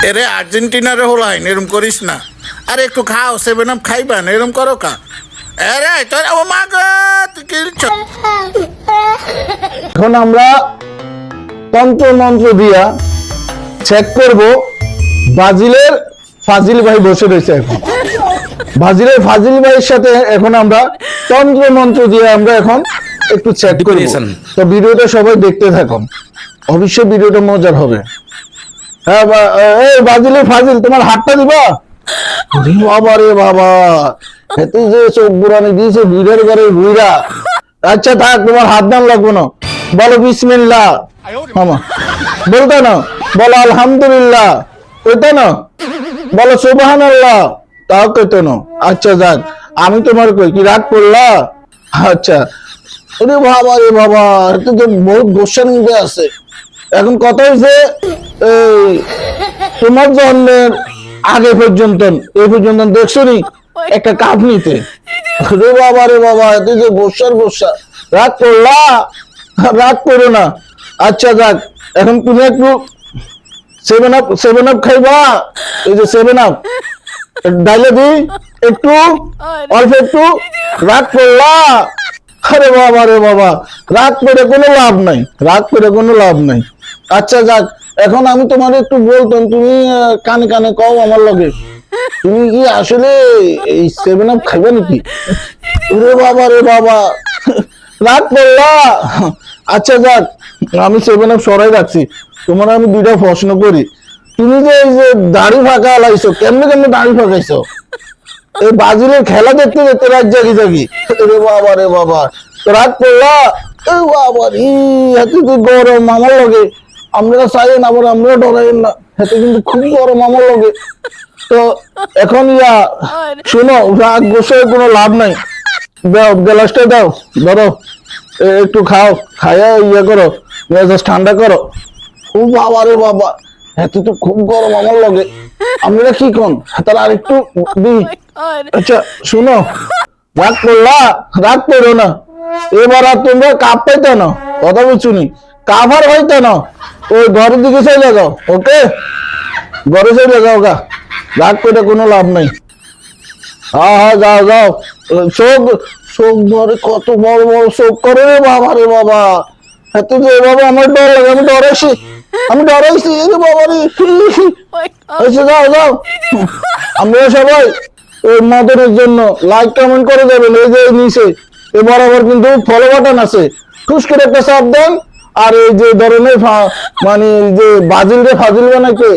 এরে আর্জেন্টিনারে হলাইন এরম করিস না। আরে একটু খাও, 7 আপ খাইবা না, এরম করো কা? আরে তোর ও মা গো, তুই কি এখন আমরা তন্ত্র মন্ত্র দিয়া চেক করব। ব্রাজিলের ফাজিল ভাই বসে রয়েছে এখন। ব্রাজিলের ফাজিল ভাইয়ের সাথে এখন আমরা তন্ত্র মন্ত্র দিয়ে আমরা এখন একটু চেক করব। তো ভিডিওটা সবাই দেখতে থাকুন, অবশ্যই ভিডিওটা মজার হবে। হ্যাঁ এই ব্রাজিলের ফাজিল, তোমার হাতটা দিবা? বাবা রে বাবা, এত যে চোখ বুড়ানি দিয়েছে বুড়ার ঘরে বুড়া। আচ্ছা থাক, তোমার হাত দাম লাগবে না। বলো বিসমিল্লাহ। মামা বলতে না, বলো আলহামদুলিল্লাহ কইতে না, বলো সুবহানাল্লাহ তাও কইতে না। আচ্ছা যাক, আমি তোমার কই কি রাগ করলা? আচ্ছা ওরে বাবা রে বাবা, এটা তো বহুত গোসার মধ্যে আছে। এখন কথা হয়েছে এই তোমার জন্মের আগে পর্যন্ত এই পর্যন্ত দেখছো নি একটা কাপ নিতে? রে বাবা রে বাবা, তুই যে গোসার গোসা, রাগ করলা? রাগ করো না। আচ্ছা যাক, এখন তুমি একটু 7 আপ খাইবা। এই যে 7 আপ ডাইলে দি একটু, অল্প একটু। রাগ করলা? আরে বাবা রে বাবা, রাগ করে কোনো লাভ নাই, রাগ করে কোনো লাভ নাই। আচ্ছা যাক, এখন আমি তোমার একটু বলতাম, তুমি কানে কানে কও আমার লগে, তুমি কি আসলে এই 7 আপ খাইবে নাকি? রে বাবা রে বাবা, রাগ করলা? আচ্ছা যাক, আমি 7 আপ সরাই রাখছি। তোমার আমি দুইটা প্রশ্ন করি। তুমি যে এই যে দাড়ি ফাঁকা লাইছো, কেমনে কেমনে দাড়ি ফাঁকাইছো? এই ব্রাজিলের খেলা দেখতে দেখতে রাত জাগি জাগি। রে বাবা রে বাবা, রাগ করলা? এই বাবা রে, এত তো গরম আমার লগে। আমরা চাইেন আবার আমরা ডরাইন না, এত কিন্তু খুব গরম আমার লগে। তো এখন শোনো, রাগ গোসায় কোনো লাভ নাই। দাও গ্লাসটা দাও, ধরো একটু খাও, খাইয়া করো, মেজাজ ঠান্ডা করো। ও বাবা রে বাবা, এত তো খুব গরম আমার লগে। আমরা কি কোন তার আর একটু দিই। আচ্ছা শুনো, রাগ করলা? রাগ করো না। এবার আর তোমরা কাপ পাইতে না, কথা বলছো নি, কাপ আর হইতে না। ওই ঘরের দিকে চলে যাও, ওকে? ঘরে চলে যাও গা, রাগ করে কোনো লাভ নাই। হ্যাঁ হ্যাঁ যাও যাও। চোখ চোখ ধরে কত বড় বড় চোখ করে রে বাবা রে বাবা। এত যে বাবা আমার ডর লাগে, আমি ডরাইছি, আমি ডরাইছি রে বাবা রে। আচ্ছা যাও যাও। আমরা সবাই ওই মদনের জন্য লাইক কমেন্ট করে যাবেন। এই যে নিচে এ বরাবর কিন্তু ফলো বাটন আছে, খুশ করে একটা চাপ দেন। আর এই যে ধরনের মানে যে ব্রাজিল রে ফাজিল বানাইতে